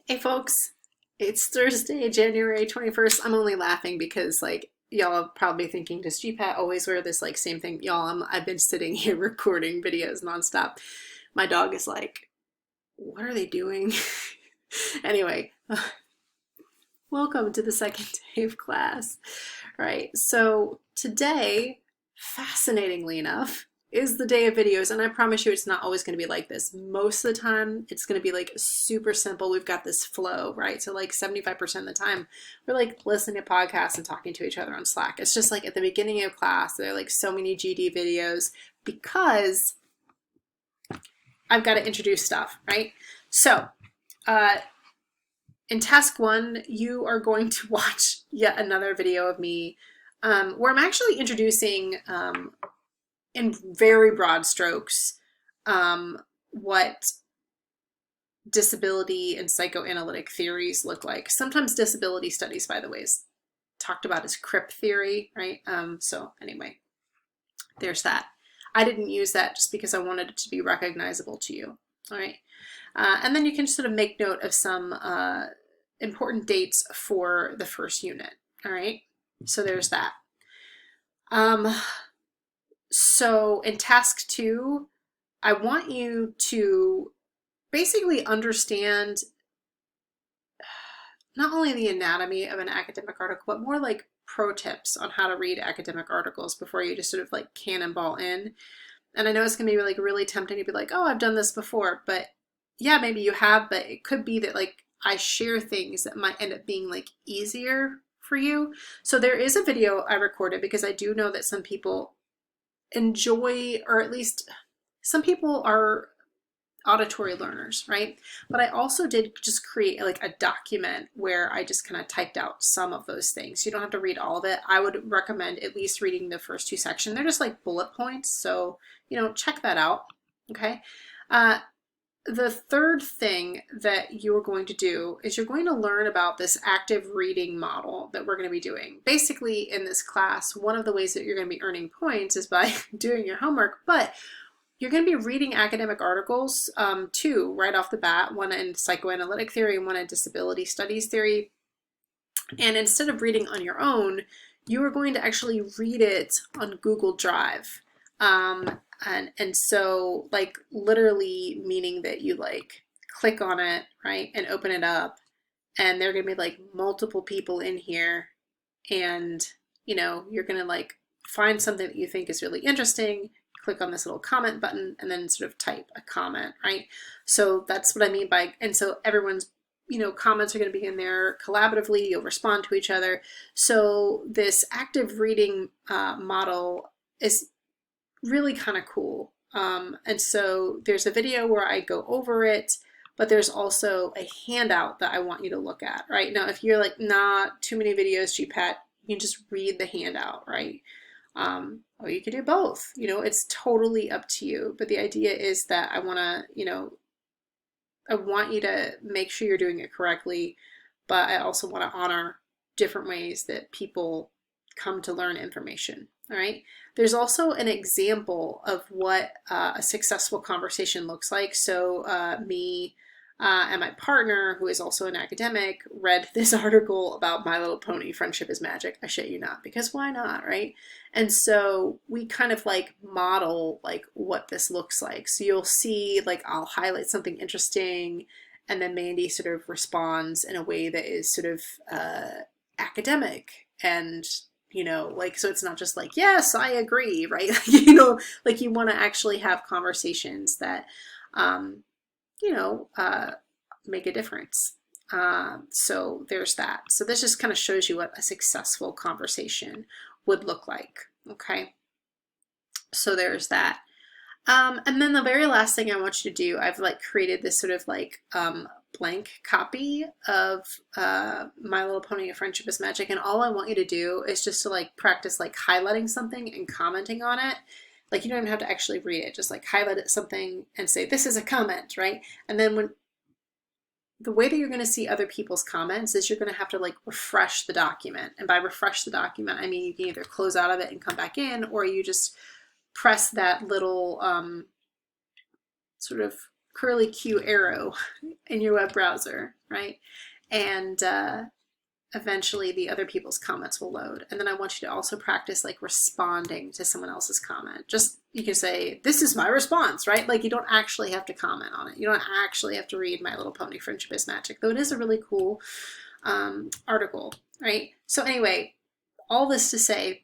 Hey folks, it's Thursday, January 21st. I'm only laughing because like y'all are probably thinking, does GPAT always wear this like same thing? Y'all, I've been sitting here recording videos nonstop. My dog is like, what are they doing? Anyway, welcome to the second day of class. Right, so today, fascinatingly enough, is the day of videos, and I promise you it's not always going to be like this. Most of the time it's going to be like super simple. We've got this flow, right? So like 75% of the time we're like listening to podcasts and talking to each other on Slack. It's just like at the beginning of class there are like so many GD videos because I've got to introduce stuff, right? So in task one, you are going to watch yet another video of me where I'm actually introducing in very broad strokes what disability and psychoanalytic theories look like. Sometimes disability studies, by the way, is talked about as CRIP theory, right? So anyway, there's that. I didn't use that just because I wanted it to be recognizable to you, all right? And then you can sort of make note of some important dates for the first unit, all right? So there's that. So in task two, I want you to basically understand not only the anatomy of an academic article, but more like pro tips on how to read academic articles before you just sort of like cannonball in. And I know it's gonna be like really tempting to be like, oh, I've done this before, but yeah, maybe you have, but it could be that like I share things that might end up being like easier for you. So there is a video I recorded because I do know that some people enjoy, or at least some people are auditory learners, right? But I also did just create like a document where I just kind of typed out some of those things. You don't have to read all of it. I would recommend at least reading the first two sections. They're just like bullet points. So, check that out. Okay. The third thing that you're going to do is you're going to learn about this active reading model that we're going to be doing. Basically, in this class, one of the ways that you're going to be earning points is by doing your homework, but you're going to be reading academic articles too, right off the bat, one in psychoanalytic theory and one in disability studies theory. And instead of reading on your own, you are going to actually read it on Google Drive. And so like literally meaning that you like click on it, right, and open it up, and there are going to be like multiple people in here, and you're going to like find something that you think is really interesting, click on this little comment button, and then sort of type a comment, right? So that's what I mean by, and so everyone's, comments are going to be in there collaboratively, you'll respond to each other. So this active reading model is really kind of cool. And so there's a video where I go over it, but there's also a handout that I want you to look at, right? Now, if you're like, nah, too many videos, GPAT, you can just read the handout, right? Or you could do both, it's totally up to you. But the idea is that I want you to make sure you're doing it correctly, but I also want to honor different ways that people come to learn information. All right. There's also an example of what a successful conversation looks like. So me and my partner, who is also an academic, read this article about My Little Pony, Friendship is Magic. I shit you not, because why not, right? And so we kind of like model like what this looks like. So you'll see like I'll highlight something interesting, and then Mandy sort of responds in a way that is sort of academic, and like, so it's not just like, yes, I agree, right? Like you want to actually have conversations that, make a difference. So there's that. So this just kind of shows you what a successful conversation would look like. Okay. So there's that. And then the very last thing I want you to do, I've like created this sort of like blank copy of My Little Pony: A Friendship is Magic, and all I want you to do is just to like practice like highlighting something and commenting on it. Like you don't even have to actually read it, just like highlight something and say, this is a comment, right? And then when the way that you're going to see other people's comments is you're going to have to like refresh the document. And by refresh the document, I mean you can either close out of it and come back in, or you just press that little sort of curly Q arrow in your web browser, right? And eventually the other people's comments will load. And then I want you to also practice like responding to someone else's comment. Just, you can say, this is my response, right? Like you don't actually have to comment on it. You don't actually have to read My Little Pony Friendship is Magic, though it is a really cool article, right? So anyway, all this to say,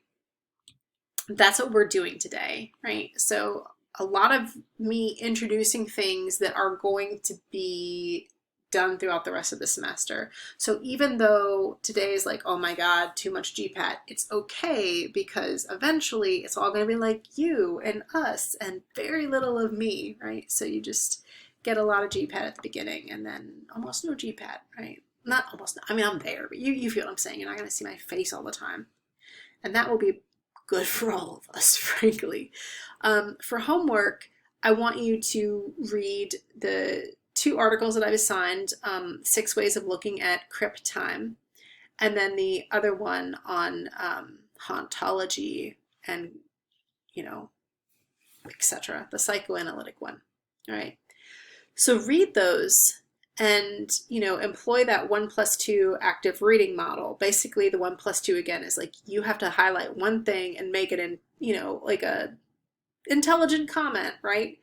that's what we're doing today, right? So a lot of me introducing things that are going to be done throughout the rest of the semester. So even though today is like, oh my God, too much GPAT, it's okay because eventually it's all going to be like you and us and very little of me, right? So you just get a lot of GPAT at the beginning and then almost no GPAT, right? Not almost, I mean, I'm there, but you feel what I'm saying. You're not going to see my face all the time. And that will be good for all of us, frankly. For homework, I want you to read the 2 articles that I've assigned, 6 Ways of Looking at Crip Time, and then the other one on hauntology and, you know, etc., the psychoanalytic one. All right. So read those and, you know, employ that 1+2 active reading model. Basically, the 1+2 again is like you have to highlight one thing and make it in, you know, like a intelligent comment, right?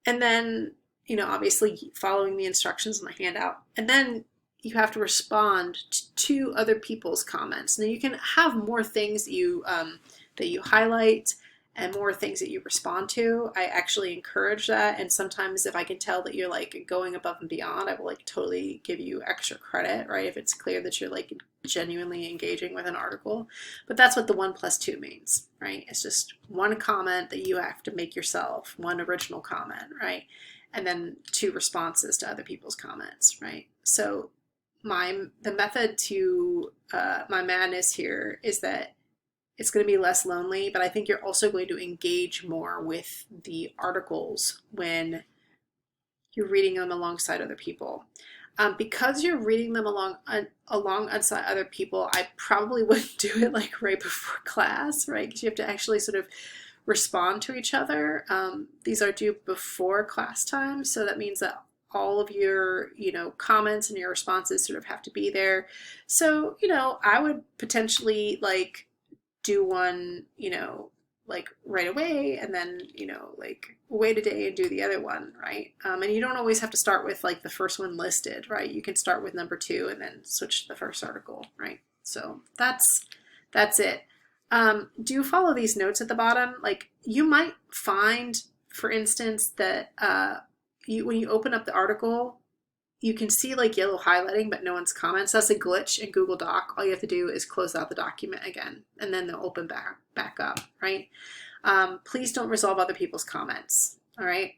And then, you know, obviously following the instructions on the handout. And then you have to respond to other people's comments. Now you can have more things that you highlight and more things that you respond to. I actually encourage that. And sometimes if I can tell that you're like going above and beyond, I will like totally give you extra credit, right? If it's clear that you're like genuinely engaging with an article. But that's what the 1+2 means, right? It's just one comment that you have to make yourself, one original comment, right? And then 2 responses to other people's comments, right? So the method to my madness here is that it's going to be less lonely, but I think you're also going to engage more with the articles when you're reading them alongside other people. Because you're reading them alongside other people, I probably wouldn't do it like right before class, right? Because you have to actually sort of respond to each other. These are due before class time, so that means that all of your, you know, comments and your responses sort of have to be there. So, you know, I would potentially like do one, you know, like right away and then, you know, like wait a day and do the other one, right? And you don't always have to start with like the first one listed, right? You can start with number 2 and then switch to the first article, right? So that's it. Do follow these notes at the bottom. Like you might find, for instance, that when you open up the article, you can see like yellow highlighting, but no one's comments. That's a glitch in Google Doc. All you have to do is close out the document again, and then they'll open back up, right? Please don't resolve other people's comments, all right?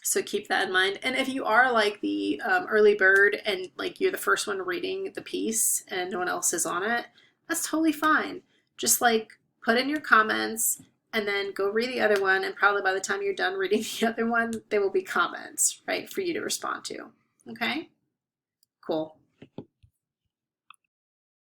So keep that in mind. And if you are like the early bird and like you're the first one reading the piece and no one else is on it, that's totally fine. Just like put in your comments and then go read the other one, and probably by the time you're done reading the other one, there will be comments, right, for you to respond to. Okay? Cool.